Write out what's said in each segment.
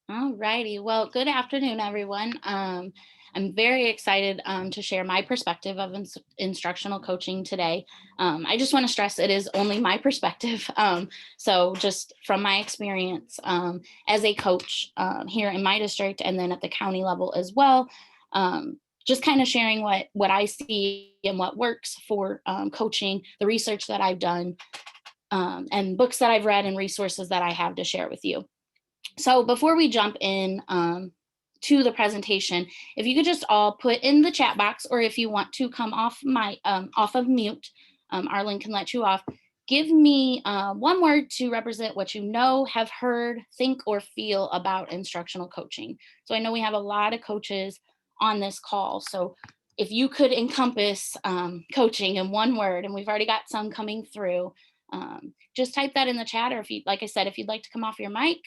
All righty. Well, good afternoon, everyone. I'm very excited to share my perspective of instructional coaching today. I just want to stress it is only my perspective. So, just from my experience as a coach here in my district and then at the county level as well, just kind of sharing what I see and what works for coaching, the research that I've done, and books that I've read and resources that I have to share with you. So before we jump in to the presentation, if you could just all put in the chat box, or if you want to come off off of mute, Arlen can let you off. Give me one word to represent what you know, have heard, think, or feel about instructional coaching. So I know we have a lot of coaches on this call. So if you could encompass coaching in one word, and we've already got some coming through, just type that in the chat. Or if you, like I said, if you'd like to come off your mic,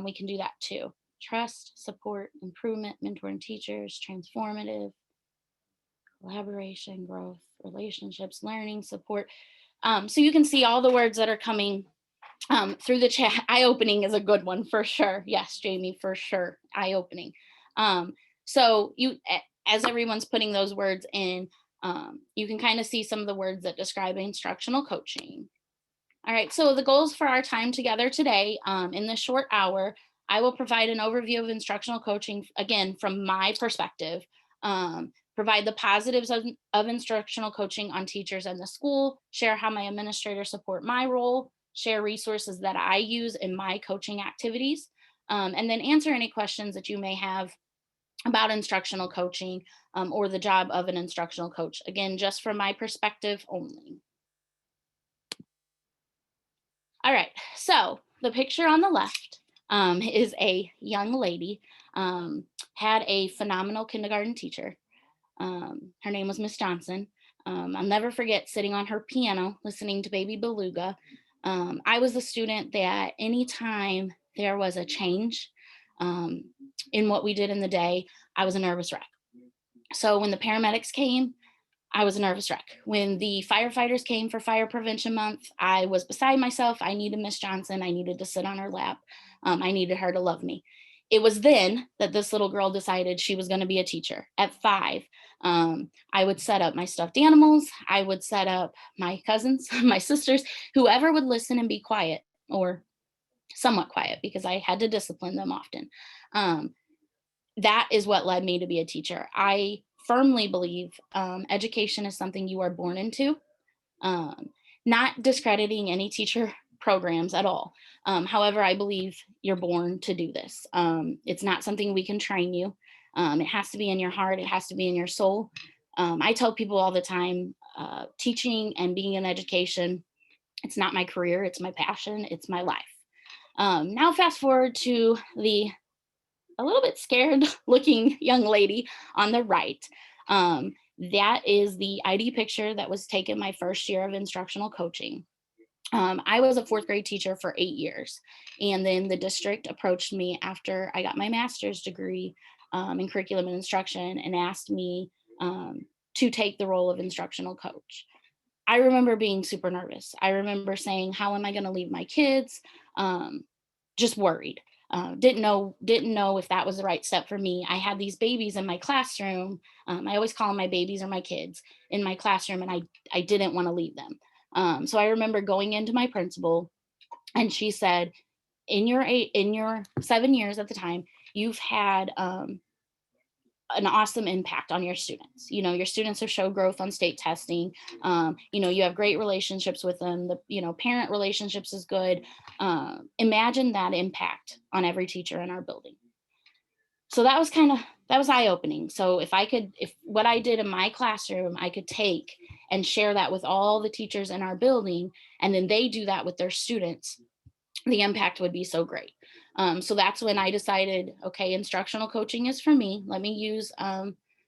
we can do that too. Trust, support, improvement, mentoring teachers, transformative, collaboration, growth, relationships, learning, support. So you can see all the words that are coming through the chat. Eye-opening is a good one for sure. Yes, Jamie, for sure. Eye-opening. So you, as everyone's putting those words in, you can kind of see some of the words that describe instructional coaching. All right, so the goals for our time together today, in this short hour, I will provide an overview of instructional coaching, again, from my perspective, provide the positives of instructional coaching on teachers and the school, share how my administrators support my role, share resources that I use in my coaching activities, and then answer any questions that you may have about instructional coaching or the job of an instructional coach. Again, just from my perspective only. All right, so the picture on the left is a young lady, had a phenomenal kindergarten teacher. Her name was Miss Johnson. I'll never forget sitting on her piano listening to Baby Beluga. I was a student that anytime there was a change in what we did in the day, I was a nervous wreck. So when the paramedics came, I was a nervous wreck. When the firefighters came for Fire Prevention Month, I was beside myself. I needed Miss Johnson. I needed to sit on her lap. I needed her to love me. It was then that this little girl decided she was going to be a teacher at 5. I would set up my stuffed animals. I would set up my cousins, my sisters, whoever would listen and be quiet, or somewhat quiet, because I had to discipline them often. That is what led me to be a teacher. I firmly believe education is something you are born into, not discrediting any teacher programs at all. However, I believe you're born to do this. It's not something we can train you. It has to be in your heart. It has to be in your soul. I tell people all the time, teaching and being in education, it's not my career, it's my passion, it's my life. Now fast forward to the a little bit scared looking young lady on the right. That is the ID picture that was taken my first year of instructional coaching. I was a 4th grade teacher for 8 years. And then the district approached me after I got my master's degree in curriculum and instruction and asked me to take the role of instructional coach. I remember being super nervous. I remember saying, how am I going to leave my kids? Just worried. Didn't know if that was the right step for me. I had these babies in my classroom. I always call them my babies or my kids in my classroom, and I didn't want to leave them. So I remember going into my principal, and she said, in your 7 years at the time, you've had an awesome impact on your students. You know, your students have showed growth on state testing. You know, you have great relationships with them. The, you know, parent relationships is good. Imagine that impact on every teacher in our building. So that was eye-opening. So if what I did in my classroom, I could take and share that with all the teachers in our building, and then they do that with their students, the impact would be so great. So that's when I decided, okay, instructional coaching is for me. Let me use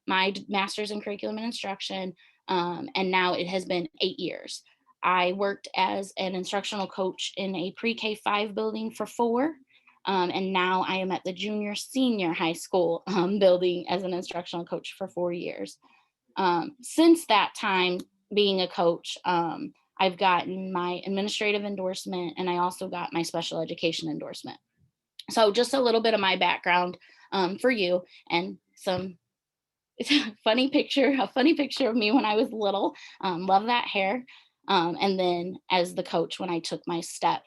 my master's in curriculum and instruction. And now it has been 8 years. I worked as an instructional coach in a pre-K 5 building for 4. And now I am at the junior senior high school building as an instructional coach for 4 years. Since that time being a coach, I've gotten my administrative endorsement, and I also got my special education endorsement. So just a little bit of my background for you, and some funny picture, a funny picture of me when I was little. Love that hair. And then as the coach, when I took my step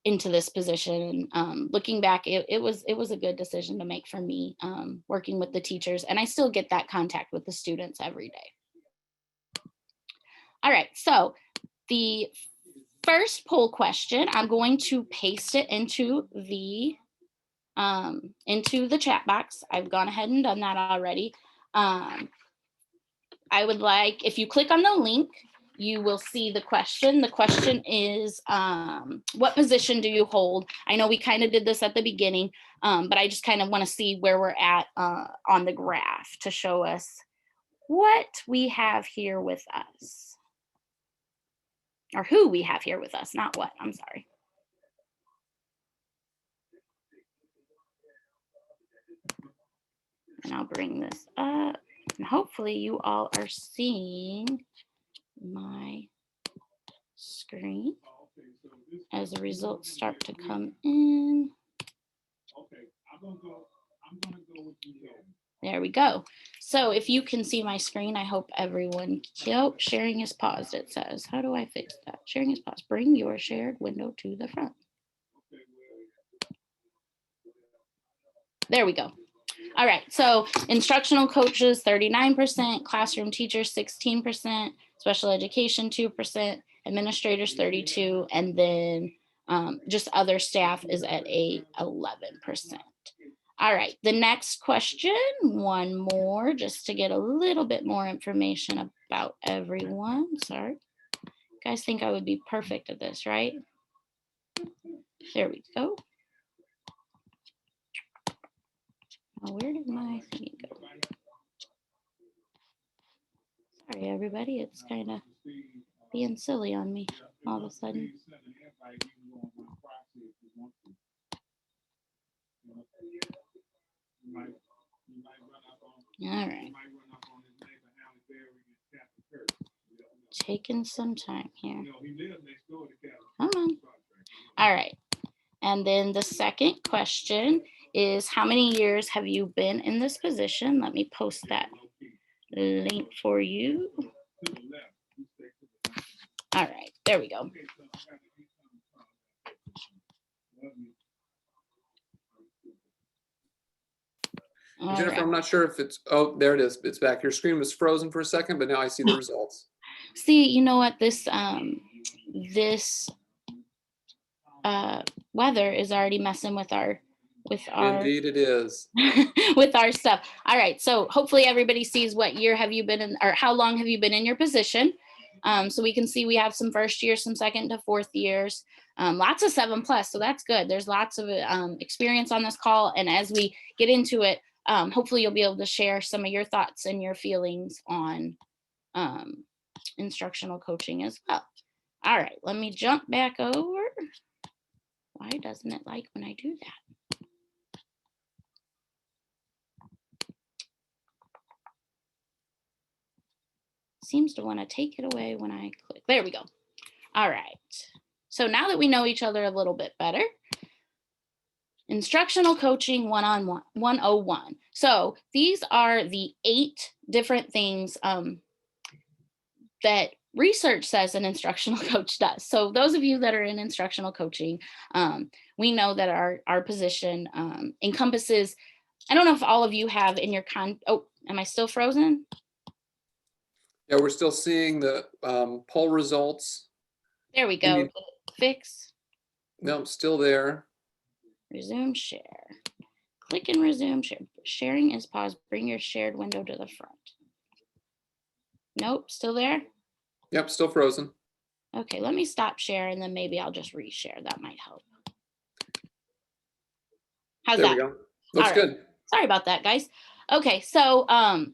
into this position, looking back, it was a good decision to make for me, working with the teachers, and I still get that contact with the students every day. All right, so the first poll question, I'm going to paste it into the chat box. I've gone ahead and done that already. I would like, if you click on the link, you will see the question. The question is, what position do you hold? I know we kind of did this at the beginning, but I just kind of want to see where we're at on the graph to show us what we have here with us. Or who we have here with us, not what, I'm sorry. And I'll bring this up, and hopefully you all are seeing my screen as the results start to come in. There we go. So if you can see my screen, I hope everyone, sharing is paused, it says. How do I fix that? Sharing is paused. Bring your shared window to the front. There we go. All right, so instructional coaches, 39%, classroom teachers, 16%, special education, 2%, administrators, 32%, and then just other staff is at 11%. All right, the next question, one more, just to get a little bit more information about everyone. Sorry. You guys think I would be perfect at this, right? There we go. Oh, where did my thingy go? Sorry, everybody. It's kind of being silly on me all of a sudden. All right. Taking some time here. Come on. All right. And then the second question is, how many years have you been in this position? Let me post that link for you. All right, there we go. All Jennifer, right. I'm not sure if it's, oh, there it is. It's back. Your screen was frozen for a second, but now I see the results. See, you know what? This weather is already messing with our Indeed it is. with our stuff. All right, so hopefully everybody sees what year have you been in, or how long have you been in your position. So we can see we have some first years, some second to fourth years, lots of 7+, so that's good. There's lots of experience on this call, and as we get into it, hopefully you'll be able to share some of your thoughts and your feelings on instructional coaching as well. All right, let me jump back over. Why doesn't it like when I do that? Seems to want to take it away when I click. There we go. All right. So now that we know each other a little bit better, instructional coaching 101. So these are the 8 different things that research says an instructional coach does. So those of you that are in instructional coaching, we know that our position encompasses, I don't know if all of you have in your oh, am I still frozen? Yeah, we're still seeing the poll results. There we go. Fix. No, I'm still there. Resume share. Click and resume share. Sharing is paused. Bring your shared window to the front. Nope, still there? Yep, still frozen. Okay, let me stop share and then maybe I'll just reshare. That might help. How's that? There we go. Looks good. Sorry about that, guys. Okay, so I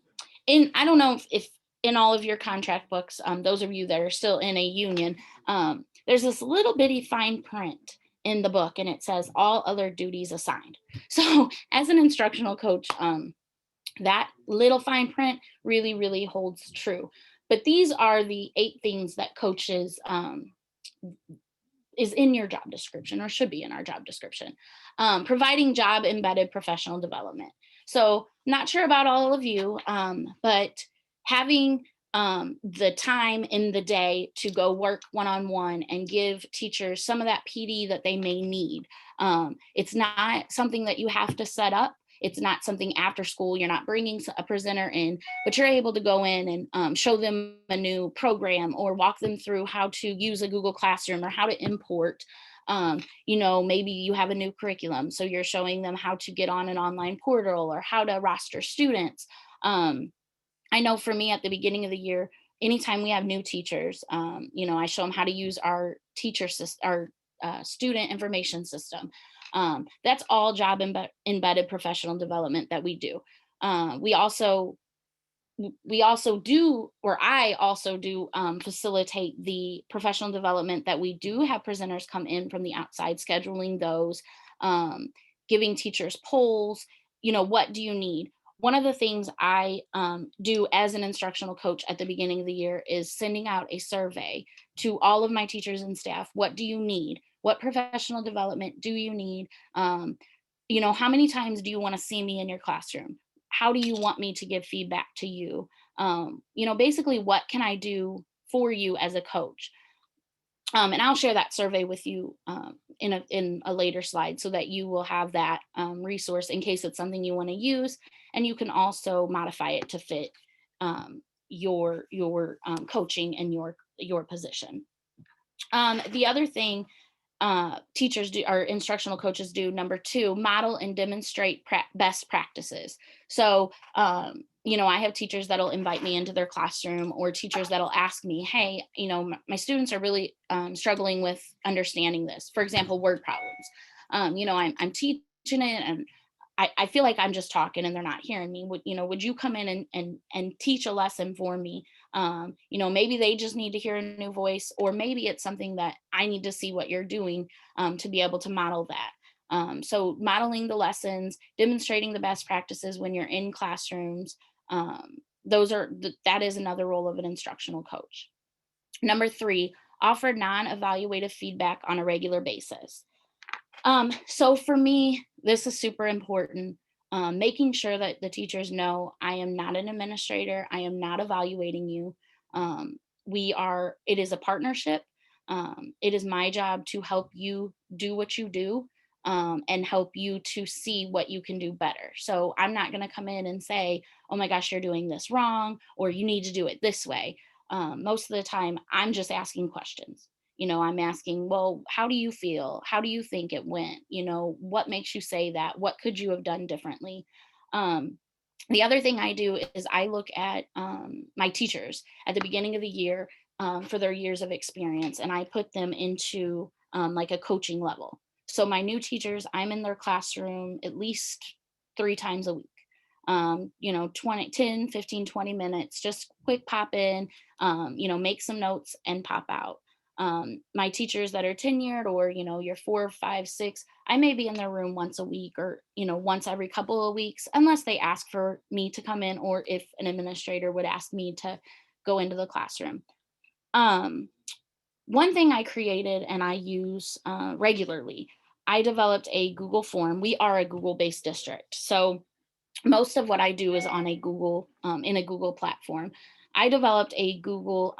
don't know if in all of your contract books, those of you that are still in a union, there's this little bitty fine print in the book, and it says all other duties assigned. So as an instructional coach, that little fine print really, really holds true. But these are the 8 things that coaches is in your job description or should be in our job description. Providing job embedded professional development. So not sure about all of you, but having the time in the day to go work one-on-one and give teachers some of that PD that they may need. It's not something that you have to set up. It's not something after school. You're not bringing a presenter in, but you're able to go in and show them a new program or walk them through how to use a Google Classroom or how to import. Maybe you have a new curriculum, so you're showing them how to get on an online portal or how to roster students. I know for me at the beginning of the year, anytime we have new teachers, I show them how to use our student information system. That's all job embedded professional development that we do. We also do, or I also do, facilitate the professional development that we do have presenters come in from the outside, scheduling those, giving teachers polls. What do you need? One of the things I do as an instructional coach at the beginning of the year is sending out a survey to all of my teachers and staff. What do you need? What professional development do you need? How many times do you want to see me in your classroom? How do you want me to give feedback to you? Basically, what can I do for you as a coach? And I'll share that survey with you in a later slide so that you will have that resource in case it's something you want to use, and you can also modify it to fit your coaching and your position. The other thing teachers do, or instructional coaches do, number 2, model and demonstrate best practices. So I have teachers that'll invite me into their classroom, or teachers that'll ask me, hey, my students are really struggling with understanding this. For example, word problems. I'm teaching it, and I feel like I'm just talking and they're not hearing me. Would you come in and teach a lesson for me? Maybe they just need to hear a new voice, or maybe it's something that I need to see what you're doing to be able to model that. So modeling the lessons, demonstrating the best practices when you're in classrooms. That is another role of an instructional coach. Number 3, offer non-evaluative feedback on a regular basis. So for me, this is super important. Making sure that the teachers know I am not an administrator. I am not evaluating you. It is a partnership. It is my job to help you do what you do, and help you to see what you can do better. So I'm not going to come in and say, oh my gosh, you're doing this wrong, or you need to do it this way. Most of the time, I'm just asking questions. I'm asking, well, how do you feel? How do you think it went? What makes you say that? What could you have done differently? The other thing I do is I look at my teachers at the beginning of the year for their years of experience, and I put them into like a coaching level. So my new teachers, I'm in their classroom at least 3 times a week. 10, 15, 20 minutes, just quick pop in, make some notes and pop out. My teachers that are tenured, or you're 4, 5, 6, I may be in their room once a week, or once every couple of weeks, unless they ask for me to come in, or if an administrator would ask me to go into the classroom. One thing I created and I use regularly, I developed a Google form. We are a Google-based district, so most of what I do is on a Google, in a Google platform. I developed a Google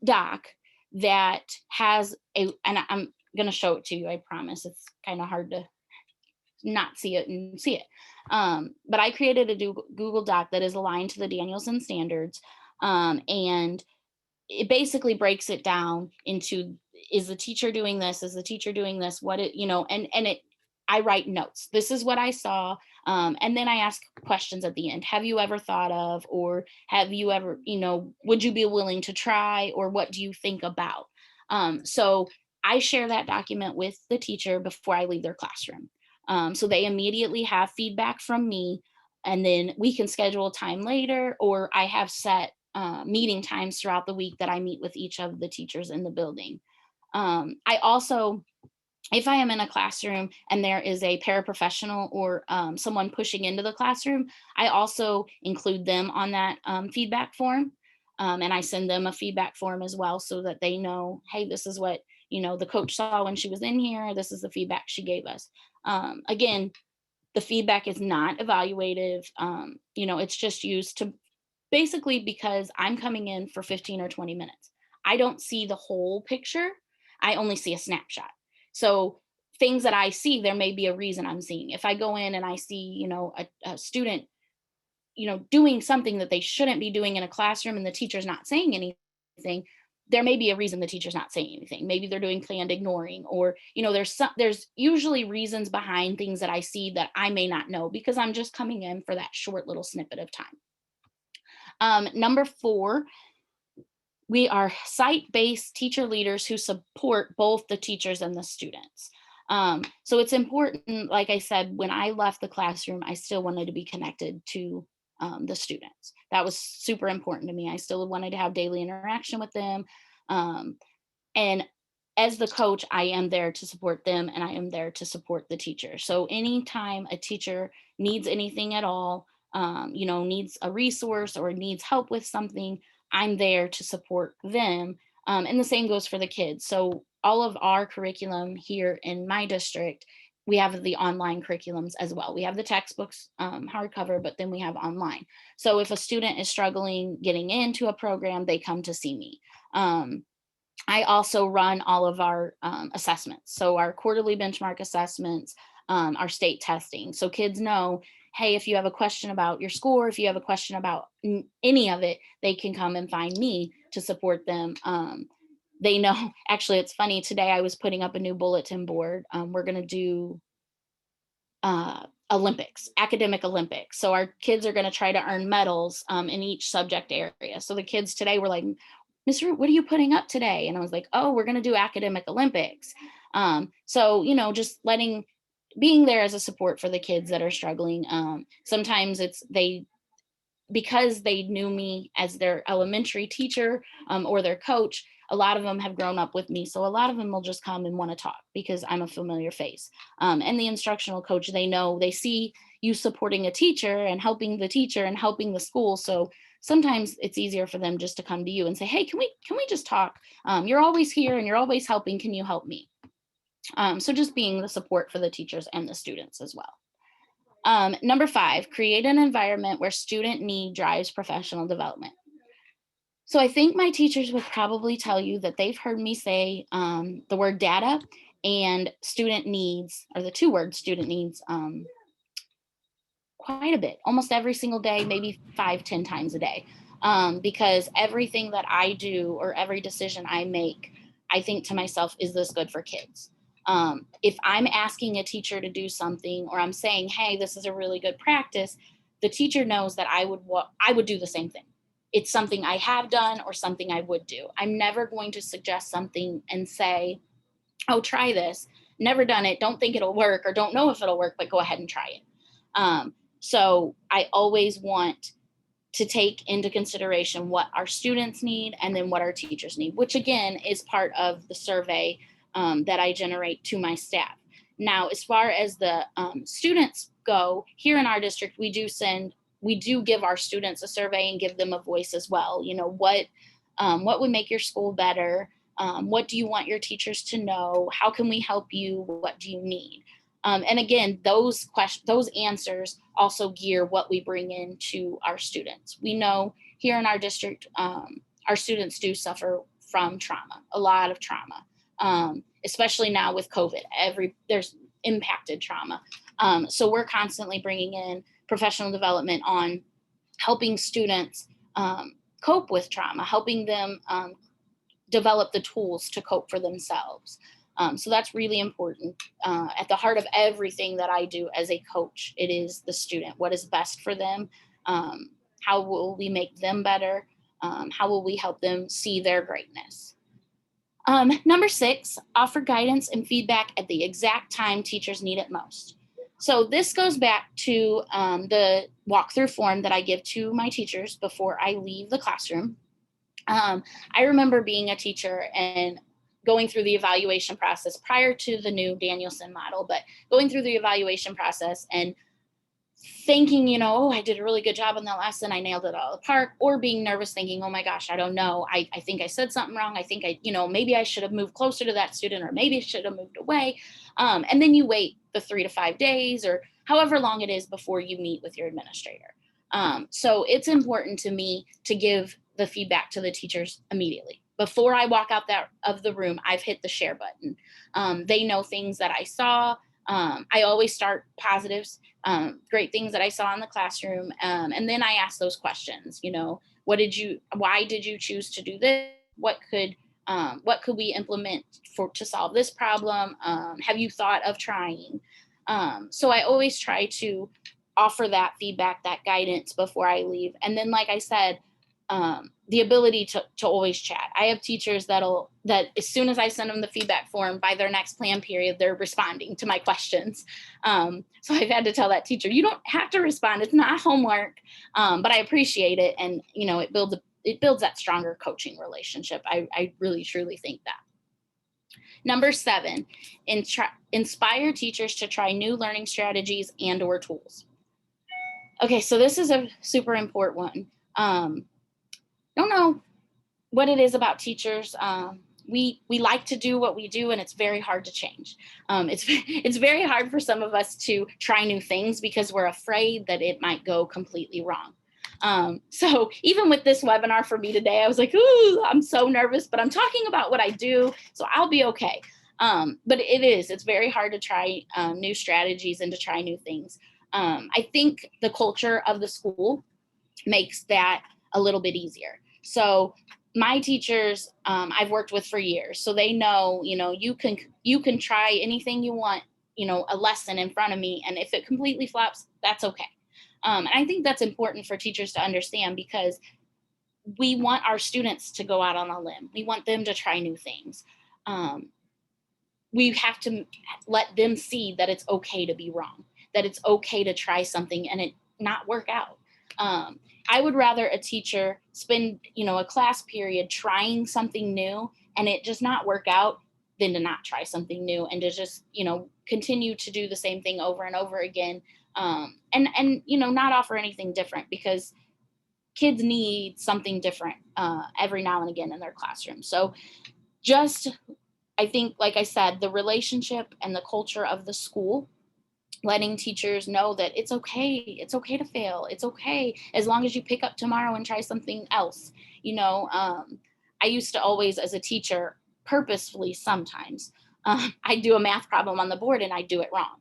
Doc that has and I'm going to show it to you. I promise. It's kind of hard to not see it and see it. But I created a Google Doc that is aligned to the Danielson standards. And it basically breaks it down into, is the teacher doing this? Is the teacher doing this? I write notes. This is what I saw. And then I ask questions at the end. Have you ever thought of, or have you ever, would you be willing to try, or what do you think about? So I share that document with the teacher before I leave their classroom. So they immediately have feedback from me, and then we can schedule time later, or I have set meeting times throughout the week that I meet with each of the teachers in the building. I also, if I am in a classroom and there is a paraprofessional or someone pushing into the classroom, I also include them on that feedback form. And I send them a feedback form as well, so that they know, hey, this is what the coach saw when she was in here. This is the feedback she gave us. Again, the feedback is not evaluative. It's just used to basically, because I'm coming in for 15 or 20 minutes. I don't see the whole picture. I only see a snapshot. So things that I see, there may be a reason I'm seeing. If I go in and I see, a student, doing something that they shouldn't be doing in a classroom and the teacher's not saying anything, there may be a reason the teacher's not saying anything. Maybe they're doing planned ignoring, or there's usually reasons behind things that I see that I may not know because I'm just coming in for that short little snippet of time. Number 4, we are site-based teacher leaders who support both the teachers and the students. So it's important, like I said, when I left the classroom, I still wanted to be connected to the students. That was super important to me. I still wanted to have daily interaction with them. And as the coach, I am there to support them, and I am there to support the teacher. So anytime a teacher needs anything at all, needs a resource or needs help with something, I'm there to support them. And the same goes for the kids. So all of our curriculum here in my district, we have the online curriculums as well. We have the textbooks hardcover, but then we have online. So if a student is struggling getting into a program, they come to see me. I also run all of our assessments. So our quarterly benchmark assessments, our state testing. So kids know, hey, if you have a question about your score, if you have a question about any of it, they can come and find me to support them. They know, actually, it's funny, today I was putting up a new bulletin board. We're going to do Olympics, academic Olympics. So our kids are going to try to earn medals in each subject area. So the kids today were like, Miss Root, what are you putting up today? And I was like, oh, we're going to do academic Olympics. So, just being there as a support for the kids that are struggling. Sometimes because they knew me as their elementary teacher or their coach, a lot of them have grown up with me. So a lot of them will just come and want to talk because I'm a familiar face. And the instructional coach, they see you supporting a teacher and helping the teacher and helping the school. So sometimes it's easier for them just to come to you and say, hey, can we just talk? You're always here and you're always helping. Can you help me? So just being the support for the teachers and the students as well. Number 5, create an environment where student need drives professional development. So I think my teachers would probably tell you that they've heard me say the word data and student needs, or the 2 words student needs, quite a bit, almost every single day, maybe 5-10 times a day. Because everything that I do or every decision I make, I think to myself, is this good for kids? If I'm asking a teacher to do something, or I'm saying, hey, this is a really good practice, the teacher knows that I would do the same thing. It's something I have done or something I would do. I'm never going to suggest something and say, oh, try this. Never done it. Don't think it'll work, or don't know if it'll work, but go ahead and try it. So I always want to take into consideration what our students need and then what our teachers need, which again is part of the survey that I generate to my staff. Now, as far as the students go, here in our district, we do give our students a survey and give them a voice as well. What would make your school better? What do you want your teachers to know? How can we help you? What do you need? And again, those answers also gear what we bring in to our students. We know here in our district, our students do suffer from trauma, a lot of trauma, especially now with COVID. There's impacted trauma. So we're constantly bringing in professional development on helping students cope with trauma, helping them develop the tools to cope for themselves. So that's really important. At the heart of everything that I do as a coach, it is the student. What is best for them? How will we make them better? How will we help them see their greatness? Number 6, offer guidance and feedback at the exact time teachers need it most. So this goes back to the walkthrough form that I give to my teachers before I leave the classroom. I remember being a teacher and going through the evaluation process prior to the new Danielson model, but going through the evaluation process and thinking, oh, I did a really good job on that lesson, I nailed it all apart, or being nervous thinking, oh my gosh, I don't know, I think I said something wrong, I think maybe I should have moved closer to that student, or maybe I should have moved away. And then you wait the 3 to 5 days or however long it is before you meet with your administrator. So it's important to me to give the feedback to the teachers immediately. Before I walk out of the room, I've hit the share button. They know things that I saw. I always start positives, great things that I saw in the classroom. And then I ask those questions, why did you choose to do this? What could we implement to solve this problem? Have you thought of trying? So I always try to offer that feedback, that guidance before I leave. And then, like I said, the ability to always chat. I have teachers that as soon as I send them the feedback form, by their next plan period, they're responding to my questions. So I've had to tell that teacher, you don't have to respond. It's not homework, but I appreciate it. And, it builds that stronger coaching relationship. I really, truly think that. Number 7, inspire teachers to try new learning strategies and/or tools. Okay, so this is a super important one. Don't know what it is about teachers. We like to do what we do, and it's very hard to change. It's very hard for some of us to try new things because we're afraid that it might go completely wrong. So even with this webinar for me today, I was like, ooh, I'm so nervous, but I'm talking about what I do, so I'll be okay. But it's very hard to try new strategies and to try new things. I think the culture of the school makes that a little bit easier. So my teachers I've worked with for years, so they know, you can try anything you want, a lesson in front of me, and if it completely flops, that's okay. And I think that's important for teachers to understand, because we want our students to go out on a limb. We want them to try new things. We have to let them see that it's okay to be wrong, that it's okay to try something and it not work out. I would rather a teacher spend, a class period trying something new and it just not work out than to not try something new and to just, continue to do the same thing over and over again. And not offer anything different, because kids need something different every now and again in their classroom. So I think, like I said, the relationship and the culture of the school, letting teachers know that it's okay to fail, it's okay as long as you pick up tomorrow and try something else. I used to always, as a teacher, purposefully sometimes I'd do a math problem on the board and I'd do it wrong,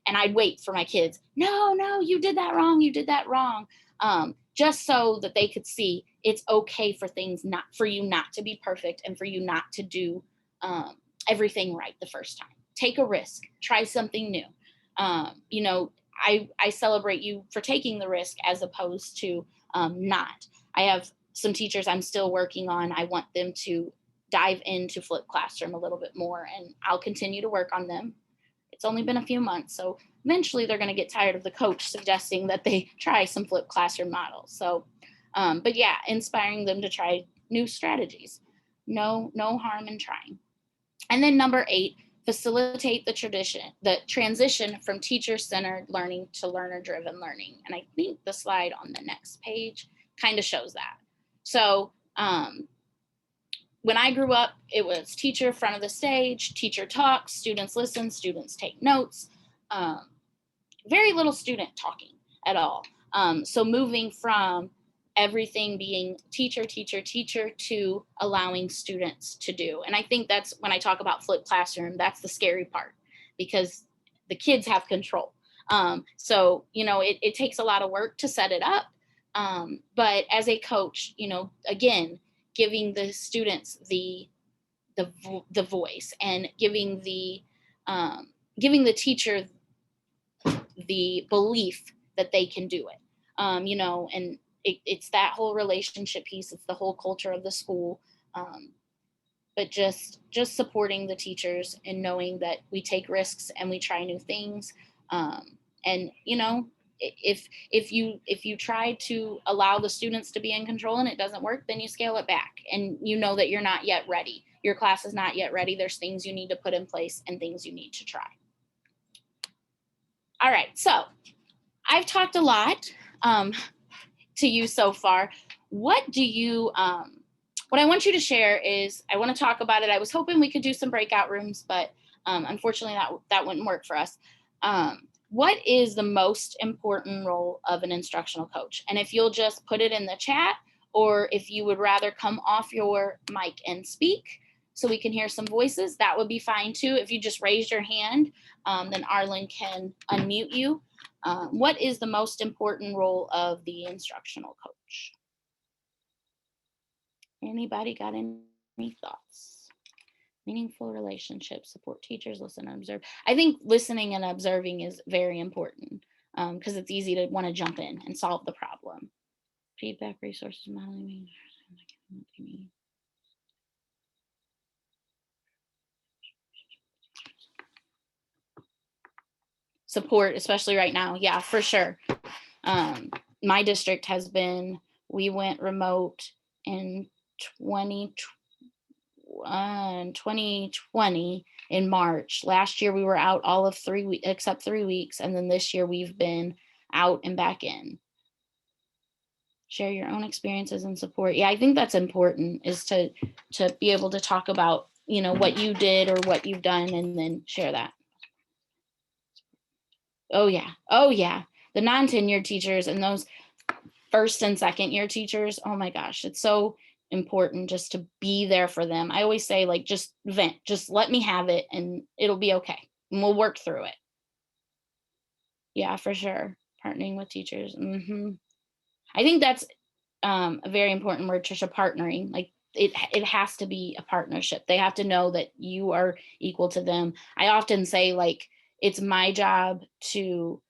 and I'd wait for my kids, no, you did that wrong, just so that they could see it's okay for things for you not to be perfect, and for you not to do everything right the first time. Take a risk, try something new. I celebrate you for taking the risk as opposed to not. I have some teachers I'm still working on. I want them to dive into flipped classroom a little bit more, and I'll continue to work on them. It's only been a few months, so eventually they're going to get tired of the coach suggesting that they try some flipped classroom models. So, but yeah, inspiring them to try new strategies. No harm in trying. And then number 8, facilitate the transition from teacher-centered learning to learner-driven learning. And I think the slide on the next page kind of shows that. So when I grew up, it was teacher front of the stage, teacher talks, students listen, students take notes. Very little student talking at all. So moving from everything being teacher to allowing students to do. And I think that's when I talk about flipped classroom, that's the scary part, because the kids have control. So, it takes a lot of work to set it up. But as a coach, again, giving the students the voice, and giving the teacher the belief that they can do it. And it's that whole relationship piece. It's the whole culture of the school. But just supporting the teachers and knowing that we take risks and we try new things. And if you try to allow the students to be in control and it doesn't work, then you scale it back, and you know that you're not yet ready. Your class is not yet ready. There's things you need to put in place and things you need to try. All right, so I've talked a lot to you so far. What do you, what I want you to share is, I want to talk about it. I was hoping we could do some breakout rooms, but unfortunately that wouldn't work for us. What is the most important role of an instructional coach? And if you'll just put it in the chat, or if you would rather come off your mic and speak so we can hear some voices, that would be fine too. If you just raise your hand, then Arlen can unmute you. What is the most important role of the instructional coach? Anybody got any thoughts? Meaningful relationships, support teachers, listen and observe. I think listening and observing is very important because it's easy to want to jump in and solve the problem. Feedback, resources, modeling. Support, especially right now. Yeah, for sure. My district has been, we went remote in 2020 in March. Last year we were out all of 3 weeks except 3 weeks, and then this year we've been out and back in. Share your own experiences and support. Yeah, I think that's important, is to be able to talk about, you know, what you did or what you've done, and then share that. Oh yeah, the non-tenured teachers and those first and second year teachers, oh my gosh, it's so important just to be there for them. I always say, like, just vent, just let me have it and it'll be okay, and we'll work through it. Yeah, for sure. Partnering with teachers. I think that's a very important word, Trisha, partnering. Like, it has to be a partnership. They have to know that you are equal to them. I often say, like, it's my job to,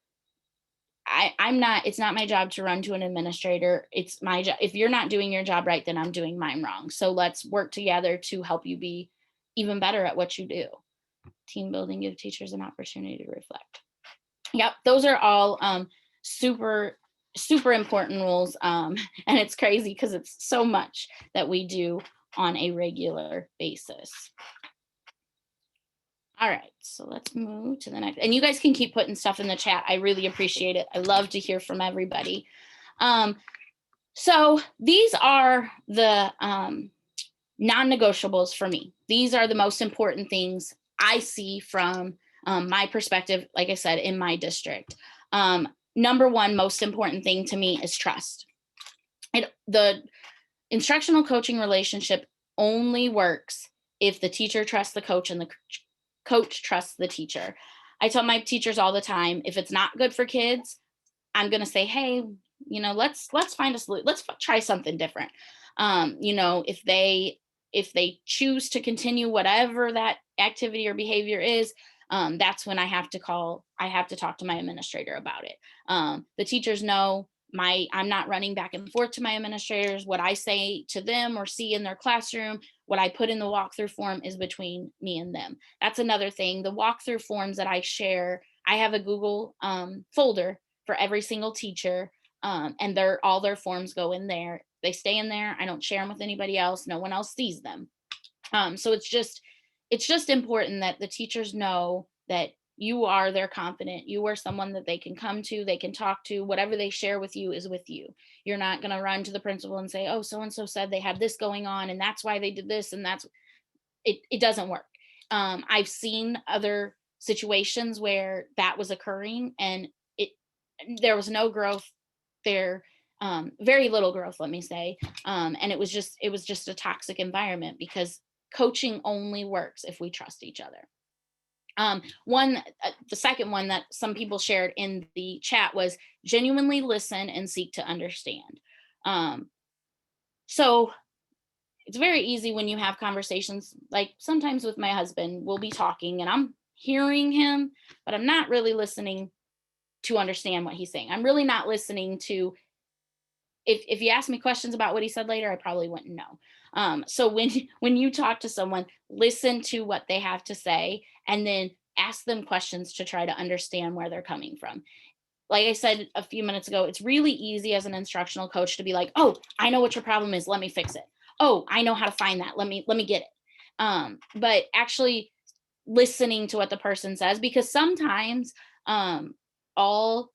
it's not my job to run to an administrator. It's my job. If you're not doing your job right, then I'm doing mine wrong. So let's work together to help you be even better at what you do. Team building, give teachers an opportunity to reflect. Yep, those are all super important rules. And it's crazy because it's so much that we do on a regular basis. All right, so let's move to the next. And you guys can keep putting stuff in the chat. I really appreciate it. I love to hear from everybody. So these are the non-negotiables for me. These are the most important things I see from my perspective, like I said, in my district. Number one most important thing to me is trust. The instructional coaching relationship only works if the teacher trusts the coach and the coach trusts the teacher. I tell my teachers all the time, if it's not good for kids, I'm going to say, hey, you know, let's find a solution. Let's try something different. You know, if they choose to continue whatever that activity or behavior is, that's when I have to talk to my administrator about it. The teachers know I'm not running back and forth to my administrators. What I say to them or see in their classroom, what I put in the walkthrough form is between me and them. That's another thing. The walkthrough forms that I share, I have a Google folder for every single teacher, and all their forms go in there. They stay in there. I don't share them with anybody else. No one else sees them. So it's just important that the teachers know that you are their confidant. You are someone that they can come to, they can talk to. Whatever they share with you is with you. You're not going to run to the principal and say, oh, so-and-so said they had this going on and that's why they did this. And it doesn't work. I've seen other situations where that was occurring and there was no growth there. Very little growth, let me say. And it was just a toxic environment, because coaching only works if we trust each other. The second one that some people shared in the chat was genuinely listen and seek to understand. So it's very easy when you have conversations, like sometimes with my husband, we'll be talking and I'm hearing him, but I'm not really listening to understand what he's saying. I'm really not listening to, if you ask me questions about what he said later, I probably wouldn't know. So when you talk to someone, listen to what they have to say and then ask them questions to try to understand where they're coming from. Like I said a few minutes ago, it's really easy as an instructional coach to be like, oh, I know what your problem is. Let me fix it. Oh, I know how to find that. Let me get it. But actually listening to what the person says, because sometimes all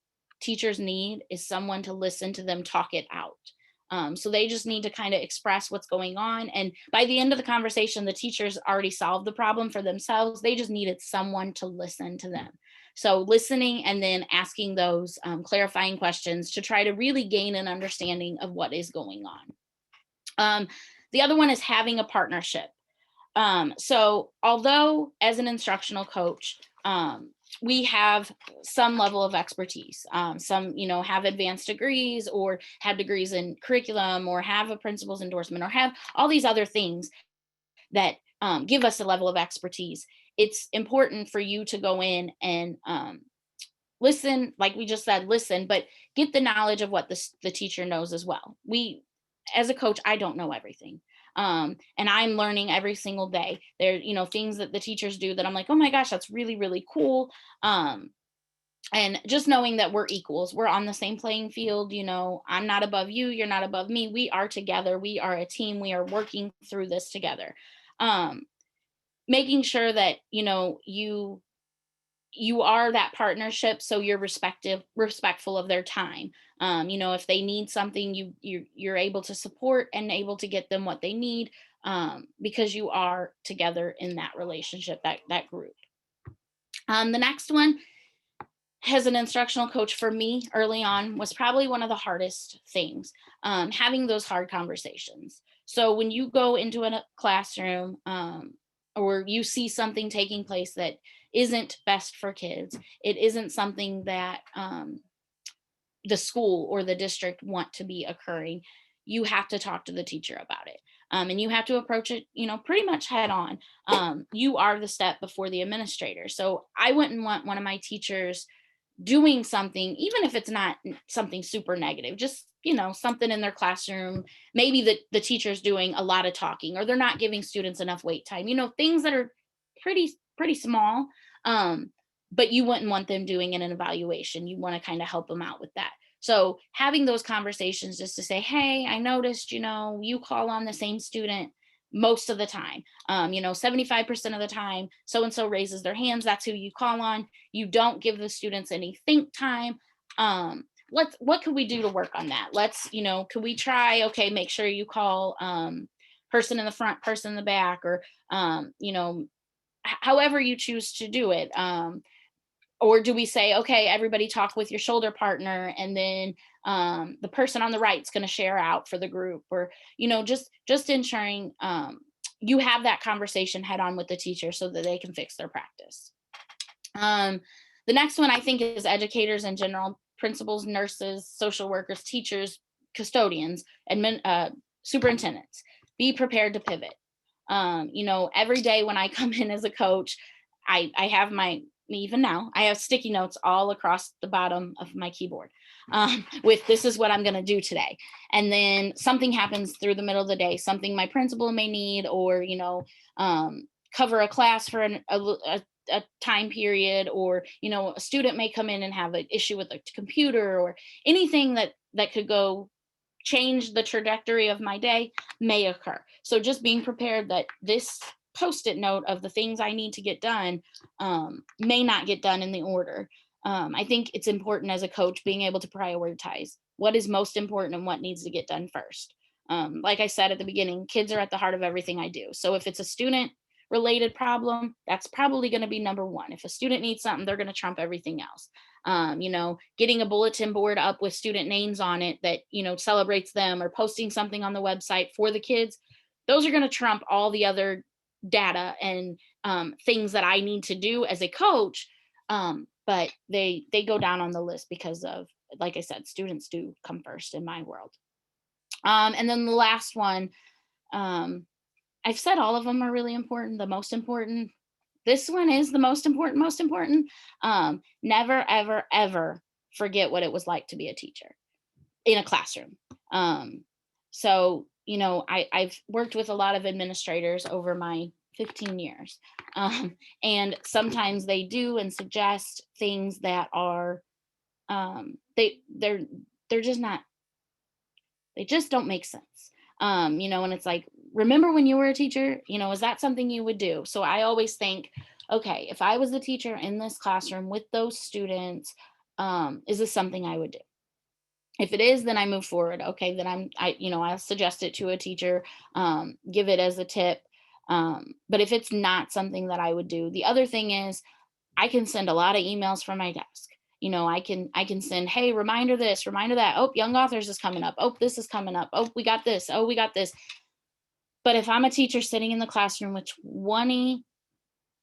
teachers need is someone to listen to them talk it out. So they just need to kind of express what's going on. And by the end of the conversation, the teachers already solved the problem for themselves. They just needed someone to listen to them. So listening and then asking those clarifying questions to try to really gain an understanding of what is going on. The other one is having a partnership. So although as an instructional coach, we have some level of expertise. Some, have advanced degrees or have degrees in curriculum or have a principal's endorsement or have all these other things that give us a level of expertise. It's important for you to go in and listen, like we just said, listen, but get the knowledge of what the teacher knows as well. As a coach, I don't know everything. And I'm learning every single day. There, things that the teachers do that I'm like, oh my gosh, that's really, really cool. And just knowing that we're equals, we're on the same playing field. I'm not above you, you're not above me. We are together. We are a team. We are working through this together. Making sure that, you are that partnership, so you're respectful of their time. If they need something, you're able to support and able to get them what they need, because you are together in that relationship, that group. The next one, as an instructional coach, for me early on, was probably one of the hardest things, having those hard conversations. So when you go into a classroom, or you see something taking place that isn't best for kids, it isn't something that the school or the district want to be occurring, you have to talk to the teacher about it. And you have to approach it, pretty much head on. You are the step before the administrator. So I wouldn't want one of my teachers doing something, even if it's not something super negative, just, something in their classroom. Maybe the teacher's doing a lot of talking, or they're not giving students enough wait time, things that are pretty small. But you wouldn't want them doing in an evaluation. You want to kind of help them out with that. So having those conversations just to say, hey, I noticed, you call on the same student most of the time. 75% of the time, so-and-so raises their hands. That's who you call on. You don't give the students any think time. What could we do to work on that? Could we try, okay, make sure you call person in the front, person in the back, or, however you choose to do it. Or do we say, okay, everybody talk with your shoulder partner, and then the person on the right is going to share out for the group, or, just ensuring you have that conversation head on with the teacher so that they can fix their practice. The next one I think is educators in general, principals, nurses, social workers, teachers, custodians, superintendents. Be prepared to pivot. Every day when I come in as a coach, I have even now, I have sticky notes all across the bottom of my keyboard with this is what I'm going to do today. And then something happens through the middle of the day, something my principal may need, or, cover a class for a time period, or, a student may come in and have an issue with a computer, or anything that could go change the trajectory of my day may occur. So just being prepared that this Post-it note of the things I need to get done may not get done in the order. I think it's important as a coach being able to prioritize what is most important and what needs to get done first. Like I said at the beginning, kids are at the heart of everything I do. So if it's a student related problem, that's probably going to be number one. If a student needs something, they're going to trump everything else. Getting a bulletin board up with student names on it that, celebrates them, or posting something on the website for the kids, those are going to trump all the other data and things that I need to do as a coach. But they go down on the list because of, like I said, students do come first in my world. And then the last one, I've said all of them are really important. The most important, this one is the most important. Never, ever, ever forget what it was like to be a teacher in a classroom. So, I've worked with a lot of administrators over my 15 years. And sometimes they do and suggest things that are, they're just not, they just don't make sense. And it's like, remember when you were a teacher, is that something you would do? So I always think, okay, if I was the teacher in this classroom with those students, Is this something I would do? If it is, then I move forward. Okay, then I'll suggest it to a teacher, give it as a tip. But if it's not something that I would do, the other thing is I can send a lot of emails from my desk. I can send, hey, reminder this, reminder that. Oh, young authors is coming up. Oh, this is coming up. Oh, we got this. Oh, we got this. But if I'm a teacher sitting in the classroom with 20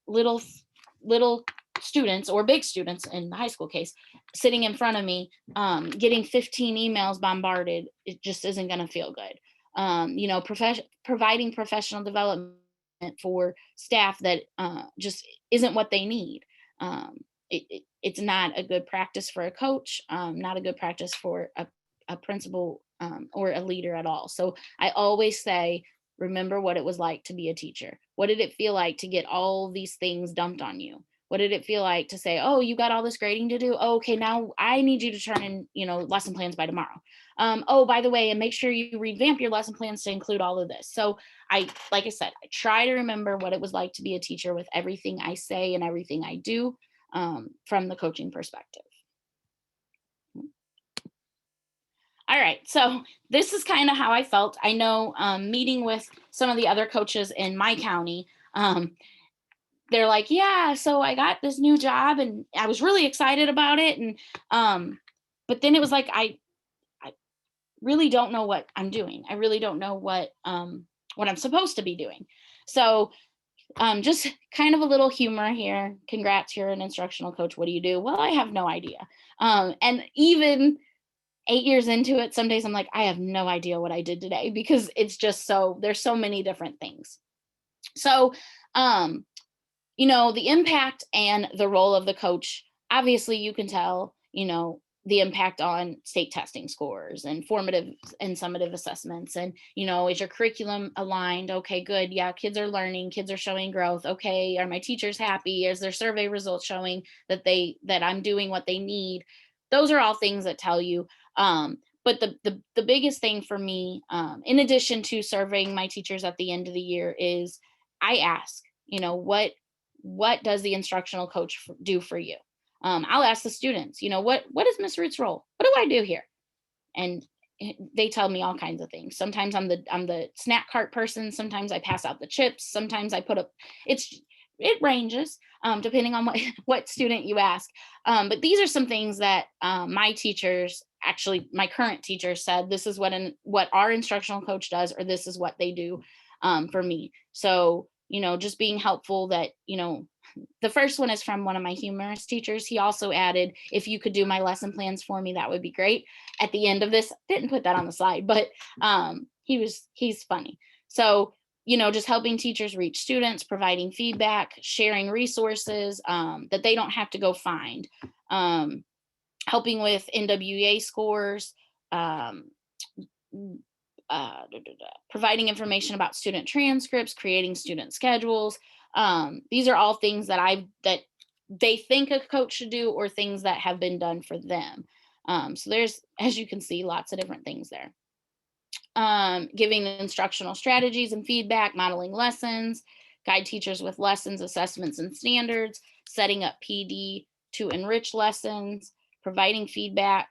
little little students or big students in the high school case sitting in front of me, getting 15 emails bombarded, it just isn't going to feel good. Providing professional development for staff that just isn't what they need. It's not a good practice for a coach, not a good practice for a principal, or a leader at all. So I always say, remember what it was like to be a teacher. What did it feel like to get all these things dumped on you? What did it feel like to say, oh, you got all this grading to do? Oh, okay, now I need you to turn in, lesson plans by tomorrow. Oh, by the way, and make sure you revamp your lesson plans to include all of this. So like I said, I try to remember what it was like to be a teacher with everything I say and everything I do, from the coaching perspective. All right, so this is kind of how I felt. I know, meeting with some of the other coaches in my county, they're like, yeah, so I got this new job and I was really excited about it. And but then it was like, I really don't know what I'm doing. I really don't know what I'm supposed to be doing. So just kind of a little humor here. Congrats, you're an instructional coach. What do you do? Well, I have no idea. And even 8 years into it, some days I'm like, I have no idea what I did today, because it's just there's so many different things. So, the impact and the role of the coach, obviously you can tell, the impact on state testing scores and formative and summative assessments. And, is your curriculum aligned? Okay, good. Yeah, kids are learning, kids are showing growth. Okay, are my teachers happy? Is their survey results showing that I'm doing what they need? Those are all things that tell you. But the biggest thing for me, in addition to surveying my teachers at the end of the year, is I ask, what does the instructional coach do for you? I'll ask the students, what is Miss Root's role? What do I do here? And they tell me all kinds of things. Sometimes I'm the snack cart person. Sometimes I pass out the chips. Sometimes I put up. It ranges, depending on what student you ask. But these are some things that my teachers, actually my current teacher, said this is what our instructional coach does, or this is what they do, for me. So just being helpful. That the first one is from one of my humorous teachers. He also added, if you could do my lesson plans for me, that would be great. At the end of this, didn't put that on the slide, but he's funny. So just helping teachers reach students, providing feedback, sharing resources that they don't have to go find, helping with NWEA scores, providing information about student transcripts, creating student schedules. These are all things that they think a coach should do, or things that have been done for them. So there's, as you can see, lots of different things there. Giving instructional strategies and feedback, modeling lessons, guide teachers with lessons, assessments, and standards, setting up PD to enrich lessons, providing feedback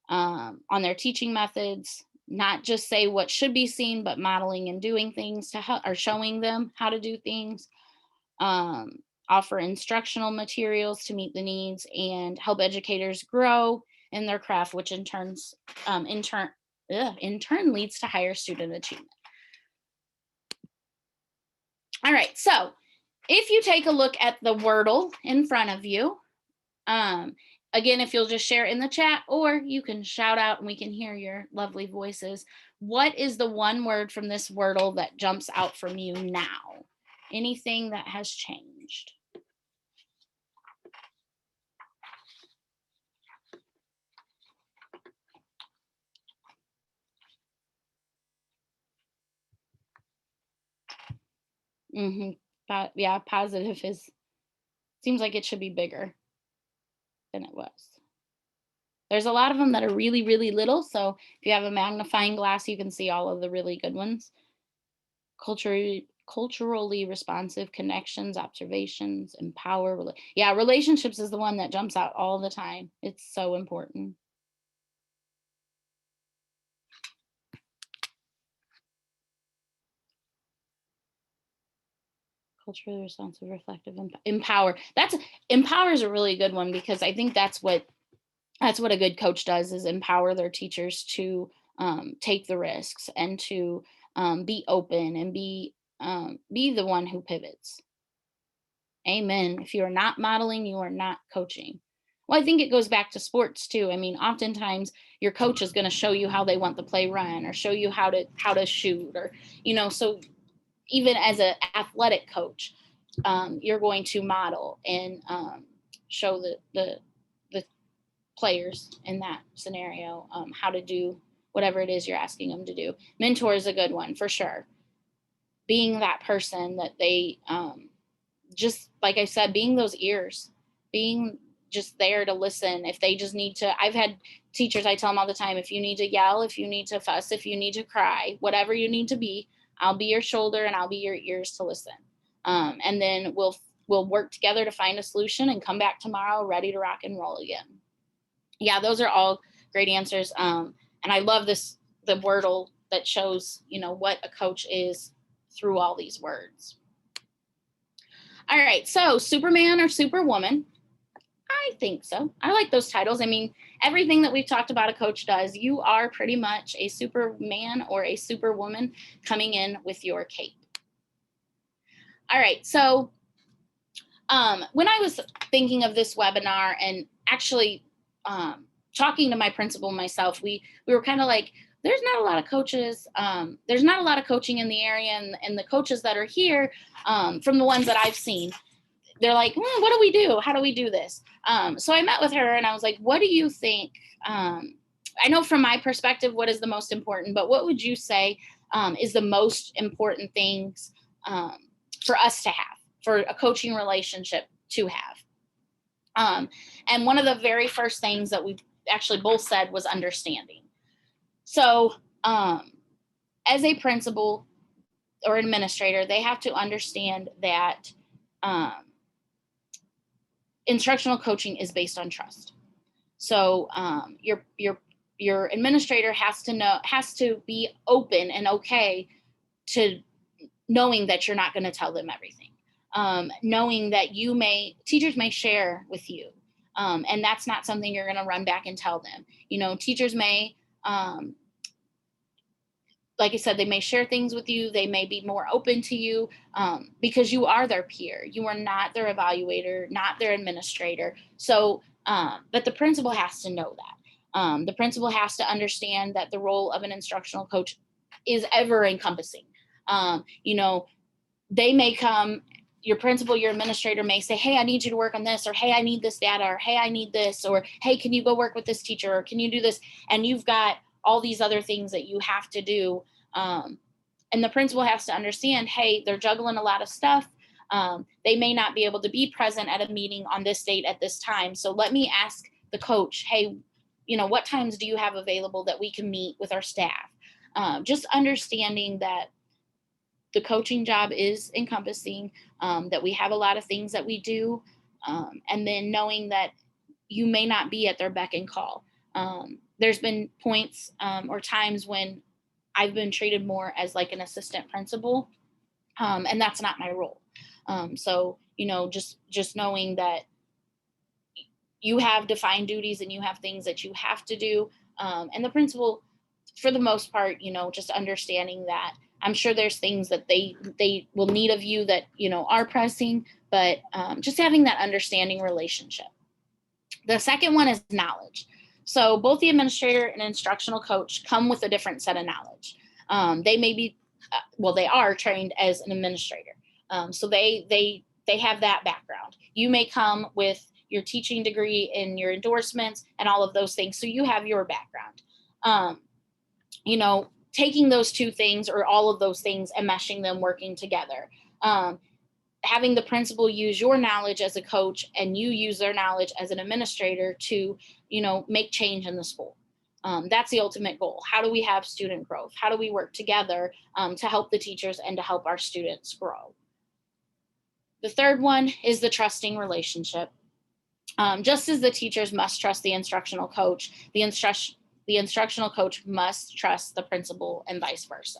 on their teaching methods, not just say what should be seen, but modeling and doing things to help, or showing them how to do things. Offer instructional materials to meet the needs and help educators grow in their craft, which in turn leads to higher student achievement. All right, so if you take a look at the Wordle in front of you, again, if you'll just share in the chat, or you can shout out and we can hear your lovely voices. What is the one word from this Wordle that jumps out from you now? Anything that has changed? Yeah, positive seems like it should be bigger than it was. There's a lot of them that are really, really little. So if you have a magnifying glass, you can see all of the really good ones. Culturally responsive connections, observations, empower. Yeah, relationships is the one that jumps out all the time. It's so important. Culturally responsive, reflective, empower. Empower is a really good one, because I think that's what a good coach does, is empower their teachers to take the risks and to be open and be the one who pivots. Amen. If you are not modeling, you are not coaching. Well, I think it goes back to sports too. I mean, oftentimes your coach is going to show you how they want the play run, or show you how to shoot, or so even as an athletic coach, you're going to model and show the players in that scenario how to do whatever it is you're asking them to do. Mentor is a good one for sure. Being that person that they just like I said, being those ears, being just there to listen. If they just need to, I've had teachers, I tell them all the time, if you need to yell, if you need to fuss, if you need to cry, whatever you need to be, I'll be your shoulder and I'll be your ears to listen. And then we'll work together to find a solution and come back tomorrow ready to rock and roll again. Yeah, those are all great answers. And I love the Wordle that shows, what a coach is through all these words. All right, so Superman or Superwoman? I think so. I like those titles. I mean, everything that we've talked about a coach does, you are pretty much a Superman or a Superwoman coming in with your cape. All right, so when I was thinking of this webinar and actually talking to my principal and myself, we were kind of like, there's not a lot of coaches. There's not a lot of coaching in the area, and the coaches that are here, from the ones that I've seen, they're like, what do we do? How do we do this? So I met with her and I was like, what do you think? I know from my perspective, what is the most important, but what would you say is the most important things for us to have, for a coaching relationship to have? And one of the very first things that we actually both said was understanding. So as a principal or administrator, they have to understand that instructional coaching is based on trust. So your administrator has to be open and okay to knowing that you're not going to tell them everything, knowing that teachers may share with you, and that's not something you're going to run back and tell them. Teachers may, like I said, they may share things with you. They may be more open to you because you are their peer. You are not their evaluator, not their administrator. So, but the principal has to know that. The principal has to understand that the role of an instructional coach is ever encompassing. They may come, your principal, your administrator may say, hey, I need you to work on this, or hey, I need this data, or hey, I need this, or hey, can you go work with this teacher, or can you do this? And you've got all these other things that you have to do. And the principal has to understand, hey, they're juggling a lot of stuff. They may not be able to be present at a meeting on this date at this time. So let me ask the coach, hey, what times do you have available that we can meet with our staff? Just understanding that the coaching job is encompassing, that we have a lot of things that we do, and then knowing that you may not be at their beck and call. There's been points or times when I've been treated more as like an assistant principal, and that's not my role. So, just knowing that you have defined duties and you have things that you have to do, and the principal, for the most part, just understanding that I'm sure there's things that they will need of you that, are pressing, but just having that understanding relationship. The second one is knowledge. So both the administrator and instructional coach come with a different set of knowledge. They may be, they are trained as an administrator. So they have that background. You may come with your teaching degree and your endorsements and all of those things. So you have your background. Taking those two things or all of those things and meshing them, working together. Having the principal use your knowledge as a coach and you use their knowledge as an administrator to, make change in the school. That's the ultimate goal. How do we have student growth? How do we work together to help the teachers and to help our students grow? The third one is the trusting relationship. Just as the teachers must trust the instructional coach, the instructional coach must trust the principal and vice versa.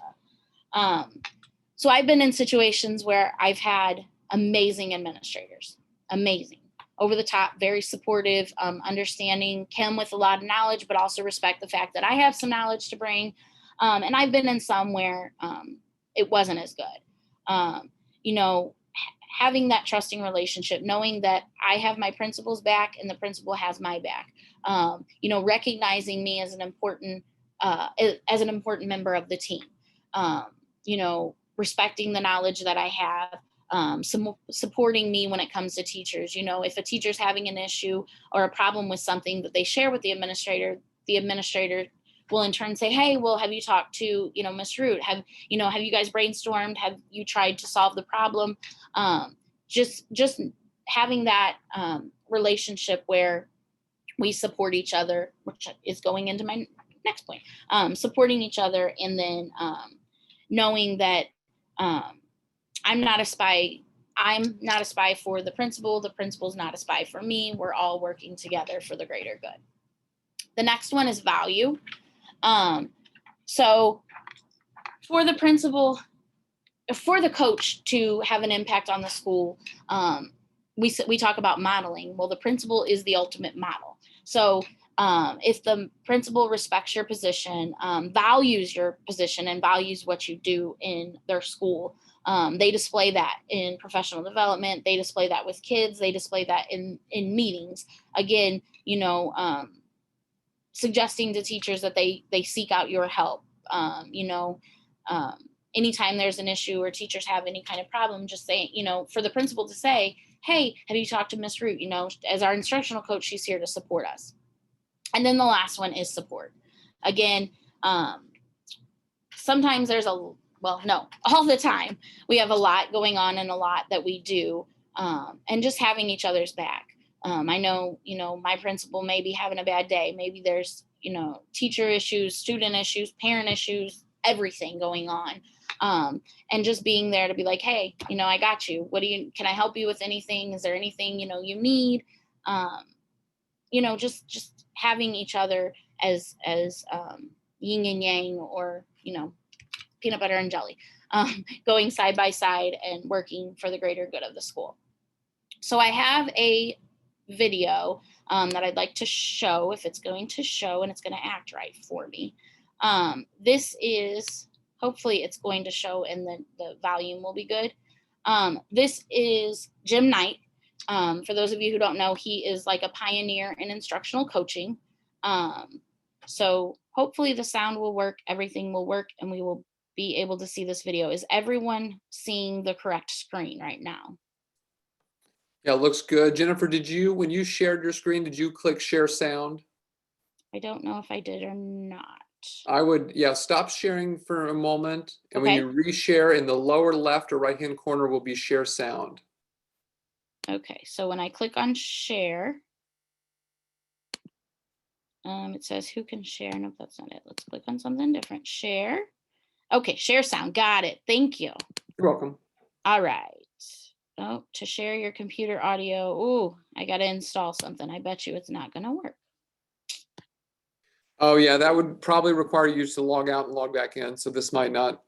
So I've been in situations where I've had amazing administrators, amazing, over the top, very supportive, understanding, come with a lot of knowledge, but also respect the fact that I have some knowledge to bring. And I've been in some where it wasn't as good. You know, having that trusting relationship, knowing that I have my principal's back and the principal has my back. You know, recognizing me as an important member of the team. You know, respecting the knowledge that I have, supporting me when it comes to teachers. You know, if a teacher's having an issue or a problem with something that they share with the administrator will in turn say, hey, well, have you talked to, you know, Miss Root? Have you guys brainstormed? Have you tried to solve the problem? Just having that relationship where we support each other, which is going into my next point, supporting each other, and then knowing that I'm not a spy for the principal's not a spy for me. We're all working together for the greater good. The next one is value. So for the principal, for the coach to have an impact on the school, we talk about modeling. Well, the principal is the ultimate model. So if the principal respects your position, values your position, and values what you do in their school, they display that in professional development. They display that with kids. They display that in meetings. Again, you know, suggesting to teachers that they seek out your help. You know, anytime there's an issue or teachers have any kind of problem, just saying, you know, for the principal to say, hey, have you talked to Miss Root? You know, as our instructional coach, she's here to support us. And then the last one is support. Again, sometimes there's all the time we have a lot going on and a lot that we do, and just having each other's back. I know, you know, my principal may be having a bad day. Maybe there's, you know, teacher issues, student issues, parent issues, everything going on. And just being there to be like, hey, you know, I got you. Can I help you with anything? Is there anything, you know, you need? You know, just having each other as yin and yang, or, you know, peanut butter and jelly, going side by side and working for the greater good of the school. So I have a video that I'd like to show, if it's going to show and it's going to act right for me. This is, hopefully it's going to show and the volume will be good. This is Jim Knight. For those of you who don't know, he is like a pioneer in instructional coaching. So hopefully the sound will work, everything will work, and we will be able to see this video. Is everyone seeing the correct screen right now? Yeah, it looks good. Jennifer, when you shared your screen, did you click share sound? I don't know if I did or not. I would, stop sharing for a moment. And when you reshare, in the lower left or right-hand corner will be share sound. Okay, so when I click on share, it says who can share. No, that's not it. Let's click on something different. Share. Okay, share sound. Got it. Thank you. You're welcome. All right. Oh, to share your computer audio. Ooh, I got to install something. I bet you it's not going to work. Oh yeah, that would probably require you to log out and log back in. So this might not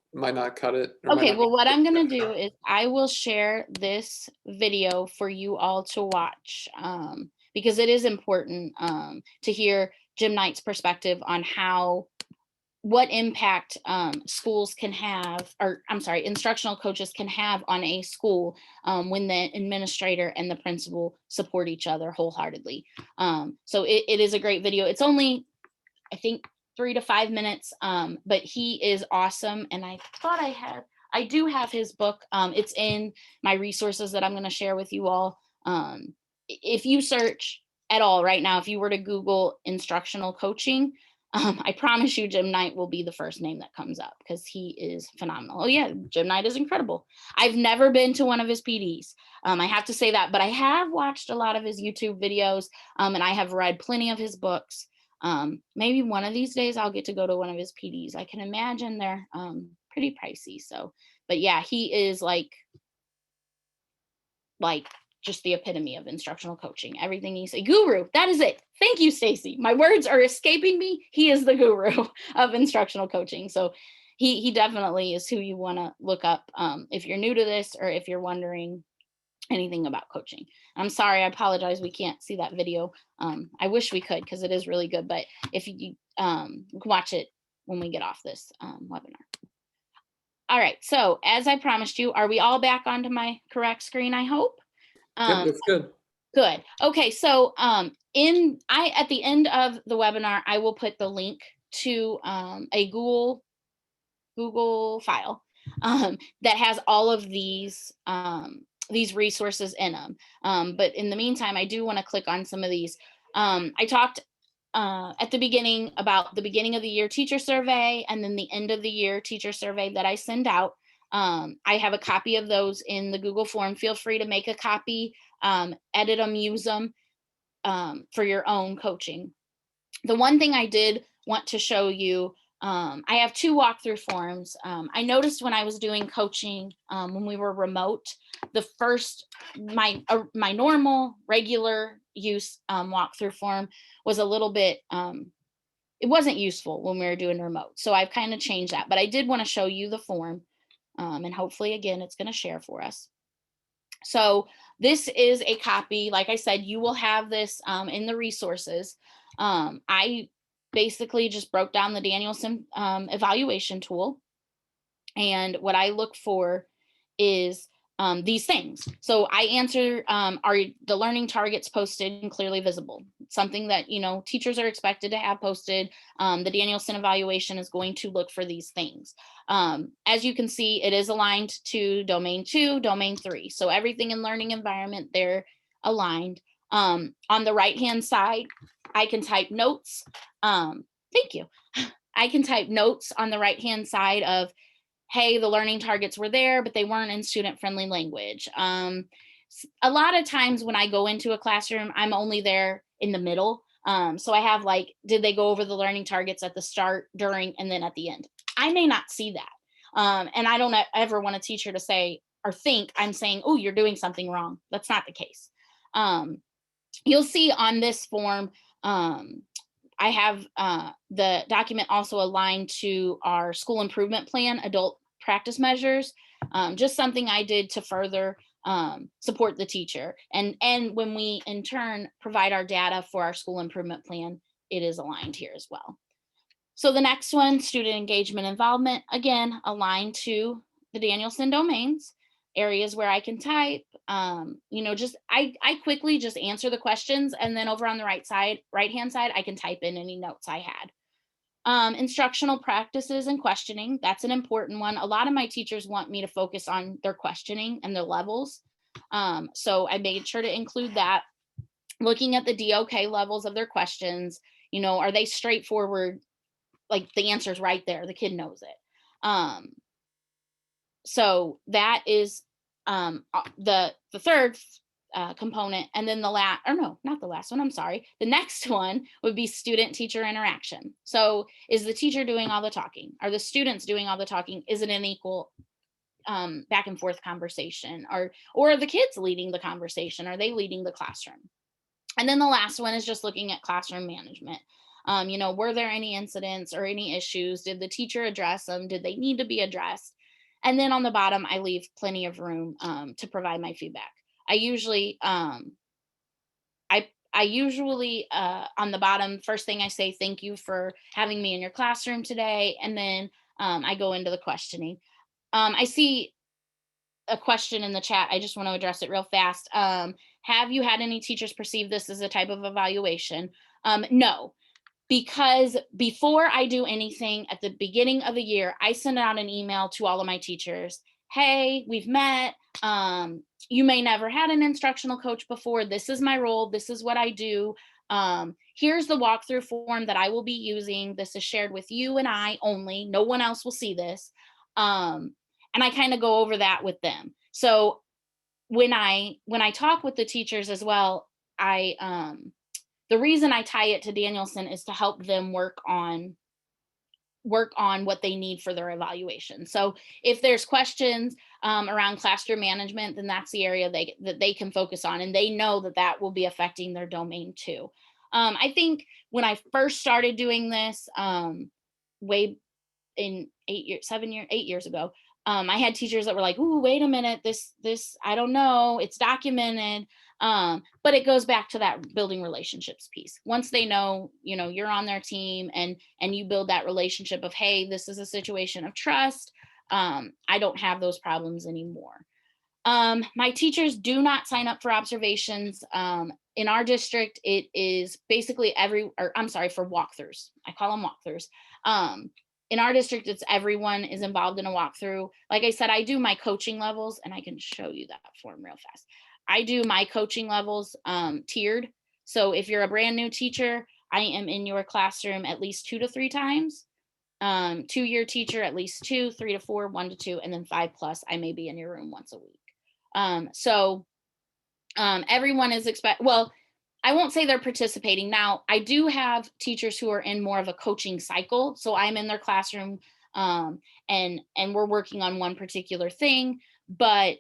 cut it. Okay, well, what I'm going to do is I will share this video for you all to watch, because it is important to hear Jim Knight's perspective on what impact schools can have, or I'm sorry, instructional coaches can have on a school when the administrator and the principal support each other wholeheartedly. So it is a great video. It's only, I think, 3 to 5 minutes, but he is awesome. And I thought I do have his book. It's in my resources that I'm going to share with you all. If you search at all right now, if you were to Google instructional coaching, I promise you Jim Knight will be the first name that comes up, because he is phenomenal. Oh yeah, Jim Knight is incredible. I've never been to one of his PDs. I have to say that, but I have watched a lot of his YouTube videos, and I have read plenty of his books. Maybe one of these days I'll get to go to one of his PDs. I can imagine they're pretty pricey. So, but yeah, he is like just the epitome of instructional coaching. Everything he's a guru. That is it. Thank you, Stacy. My words are escaping me. He is the guru of instructional coaching. So he definitely is who you want to look up if you're new to this or if you're wondering anything about coaching. I'm sorry, I apologize. We can't see that video. I wish we could because it is really good. But if you watch it when we get off this webinar. All right. So as I promised you, are we all back onto my correct screen? I hope. Yep, that's good. Good. Okay. So at the end of the webinar, I will put the link to a Google file that has all of these resources in them. But in the meantime, I do want to click on some of these. I talked at the beginning about the beginning of the year teacher survey and then the end of the year teacher survey that I send out. I have a copy of those in the Google form. Feel free to make a copy, edit them, use them for your own coaching. The one thing I did want to show you, I have 2 walkthrough forms. I noticed when I was doing coaching, when we were remote, the first, my normal regular use walkthrough form was a little bit, it wasn't useful when we were doing remote. So I've kind of changed that, but I did want to show you the form and hopefully again, it's going to share for us. So this is a copy. Like I said, you will have this in the resources. I basically just broke down the Danielson evaluation tool. And what I look for is these things. So I answer, are the learning targets posted and clearly visible? Something that, teachers are expected to have posted. The Danielson evaluation is going to look for these things. As you can see, it is aligned to domain 2, domain 3. So everything in learning environment, they're aligned. On the right-hand side, I can type notes. Thank you. I can type notes on the right-hand side of, hey, the learning targets were there, but they weren't in student-friendly language. A lot of times when I go into a classroom, I'm only there in the middle. So I have did they go over the learning targets at the start, during, and then at the end? I may not see that. And I don't ever want a teacher to say or think I'm saying, oh, you're doing something wrong. That's not the case. You'll see on this form, I have the document also aligned to our school improvement plan, adult practice measures, just something I did to further support the teacher. And when we in turn provide our data for our school improvement plan, it is aligned here as well. So the next one, student engagement involvement, again, aligned to the Danielson domains, areas where I can type, I quickly just answer the questions, and then over on the right-hand side, I can type in any notes I had. Instructional practices and questioning, that's an important one. A lot of my teachers want me to focus on their questioning and their levels. So I made sure to include that. Looking at the DOK levels of their questions, are they straightforward? Like the answer's right there, the kid knows it. So that is the third component. And then not the last one, I'm sorry. The next one would be student teacher interaction. So is the teacher doing all the talking? Are the students doing all the talking? Is it an equal back and forth conversation? Or are the kids leading the conversation? Are they leading the classroom? And then the last one is just looking at classroom management. Were there any incidents or any issues? Did the teacher address them? Did they need to be addressed? And then on the bottom, I leave plenty of room to provide my feedback. I usually on the bottom, first thing I say, thank you for having me in your classroom today. And then I go into the questioning. I see a question in the chat. I just want to address it real fast. Have you had any teachers perceive this as a type of evaluation? No. Because before I do anything at the beginning of the year, I send out an email to all of my teachers. Hey, we've met. You may never had an instructional coach before. This is my role. This is what I do. Here's the walkthrough form that I will be using. This is shared with you and I only. No one else will see this. And I kind of go over that with them. So when I talk with the teachers as well, the reason I tie it to Danielson is to help them work on what they need for their evaluation. So if there's questions around classroom management, then that's the area that they can focus on, and they know that that will be affecting their domain too. I think when I first started doing this, way in 8 years ago, I had teachers that were like, "Ooh, wait a minute, this I don't know, it's documented." But it goes back to that building relationships piece. Once they know, you're on their team, and you build that relationship of, hey, this is a situation of trust. I don't have those problems anymore. My teachers do not sign up for observations. In our district, it is basically for walkthroughs. I call them walkthroughs. In our district, it's everyone is involved in a walkthrough. Like I said, I do my coaching levels, and I can show you that form real fast. I do my coaching levels tiered. So if you're a brand new teacher, I am in your classroom at least 2 to 3 times. 2-year teacher, at least 2, 3 to 4, 1 to 2, and then 5+, I may be in your room once a week. Everyone is well, I won't say they're participating. Now, I do have teachers who are in more of a coaching cycle. So I'm in their classroom, and we're working on one particular thing, but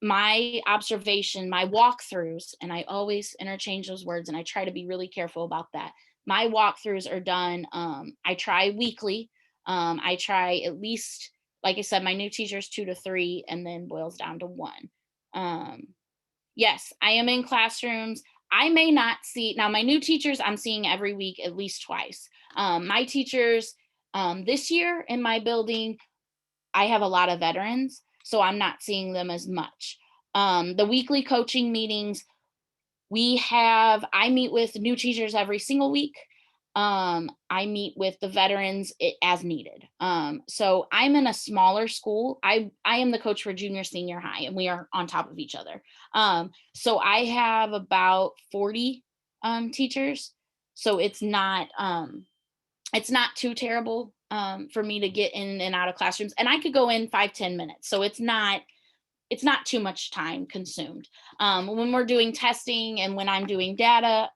my observation, my walkthroughs, and I always interchange those words, and I try to be really careful about that. My walkthroughs are done. I try weekly. I try at least, like I said, my new teachers 2 to 3, and then boils down to 1. Yes, I am in classrooms. I may not see now my new teachers. I'm seeing every week at least twice. My teachers this year in my building, I have a lot of veterans, so I'm not seeing them as much. The weekly coaching meetings, I meet with new teachers every single week. I meet with the veterans as needed. So I'm in a smaller school. I am the coach for junior, senior high, and we are on top of each other. So I have about 40 teachers. So it's not too terrible for me to get in and out of classrooms, and I could go in 5-10 minutes. So it's not too much time consumed. When we're doing testing and when I'm doing data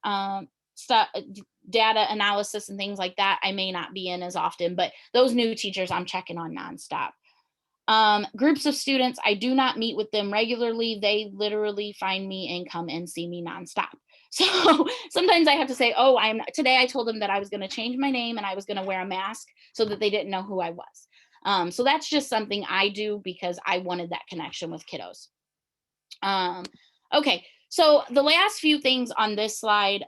data analysis and things like that, I may not be in as often, but those new teachers I'm checking on nonstop. Groups of students, I do not meet with them regularly. They literally find me and come and see me nonstop. So sometimes I have to say, oh, today I told them that I was going to change my name and I was going to wear a mask so that they didn't know who I was. So that's just something I do because I wanted that connection with kiddos. Okay, so the last few things on this slide,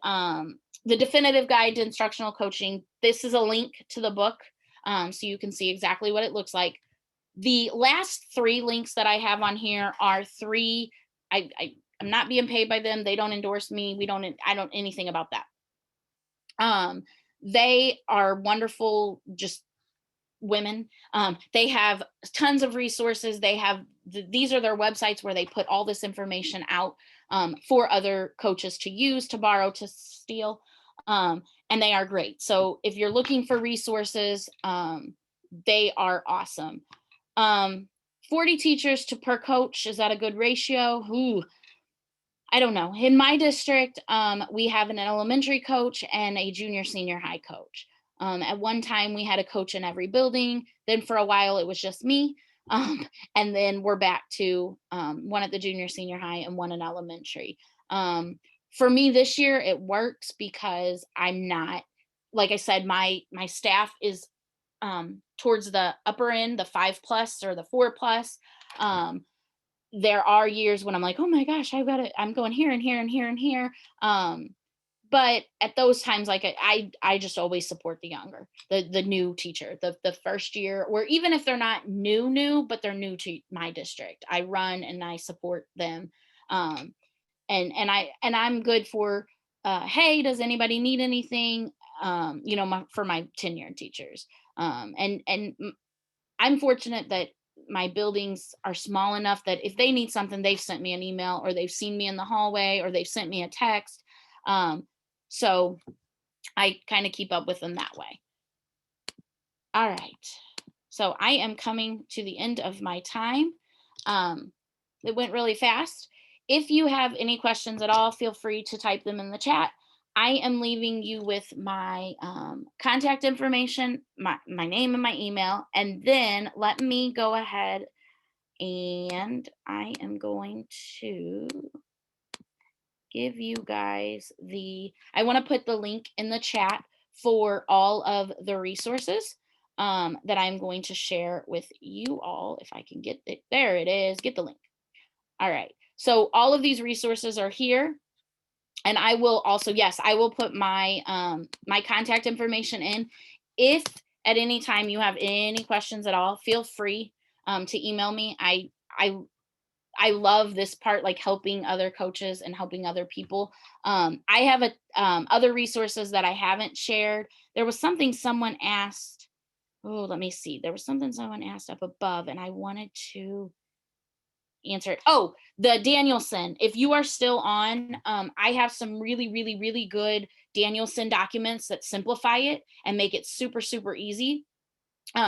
the definitive guide to instructional coaching, this is a link to the book, so you can see exactly what it looks like. The last 3 links that I have on here are 3, I'm not being paid by them. They don't endorse me. I don't anything about that. They are wonderful, just women. They have tons of resources. These are their websites where they put all this information out for other coaches to use, to borrow, to steal. And they are great. So if you're looking for resources, they are awesome. 40 teachers per coach, is that a good ratio? Ooh, I don't know. In my district, we have an elementary coach and a junior senior high coach. At one time, we had a coach in every building. Then for a while, it was just me. And then we're back to one at the junior senior high and one in elementary. For me this year, it works because I'm not, like I said, my staff is towards the upper end, the 5+ or the 4+. There are years when I'm like, oh my gosh, I'm going here and here and here and here. But at those times, like I just always support the younger, the new teacher, the first year, or even if they're not new, but they're new to my district, I run and I support them. And I'm good for, hey, does anybody need anything? For my tenured teachers. I'm fortunate that my buildings are small enough that if they need something, they've sent me an email, or they've seen me in the hallway, or they've sent me a text. So I kind of keep up with them that way. All right. So I am coming to the end of my time. It went really fast. If you have any questions at all, feel free to type them in the chat. I am leaving you with my contact information, my name and my email, and then let me go ahead and I am going to give you guys I want to put the link in the chat for all of the resources that I'm going to share with you all. If I can get it, there it is, get the link. All right, so all of these resources are here. And I will also, yes, I will put my my contact information in. If at any time you have any questions at all, feel free to email me. I love this part, like helping other coaches and helping other people. I have other resources that I haven't shared. There was something someone asked. Oh, let me see. There was something someone asked up above, and I wanted to answer it. Oh, the Danielson. If you are still on, I have some really, really, really good Danielson documents that simplify it and make it super, super easy.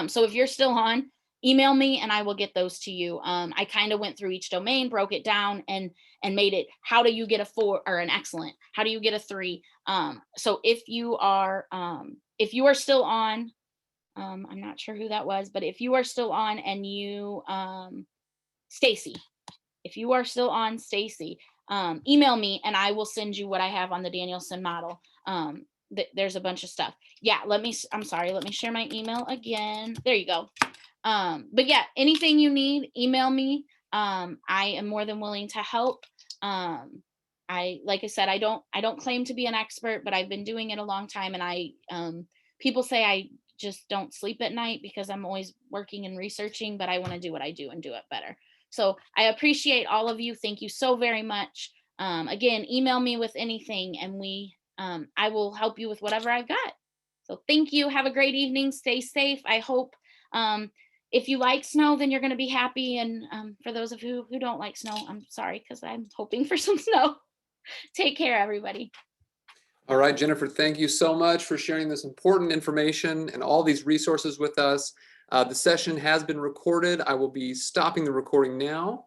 So if you're still on, email me and I will get those to you. I kind of went through each domain, broke it down, and made it. How do you get a 4 or an excellent? How do you get a 3? So if you are still on, I'm not sure who that was, but if you are still on and you Stacy, if you are still on, Stacy, email me and I will send you what I have on the Danielson model. There's a bunch of stuff. Yeah, I'm sorry, let me share my email again. There you go. But yeah, anything you need, email me. I am more than willing to help. Like I said, I don't claim to be an expert, but I've been doing it a long time, and people say I just don't sleep at night because I'm always working and researching, but I want to do what I do and do it better. So I appreciate all of you. Thank you so very much. Again, email me with anything, and I will help you with whatever I've got. So thank you. Have a great evening. Stay safe. I hope if you like snow, then you're going to be happy. And for those of you who don't like snow, I'm sorry, because I'm hoping for some snow. Take care, everybody. All right, Jennifer, thank you so much for sharing this important information and all these resources with us. The session has been recorded. I will be stopping the recording now.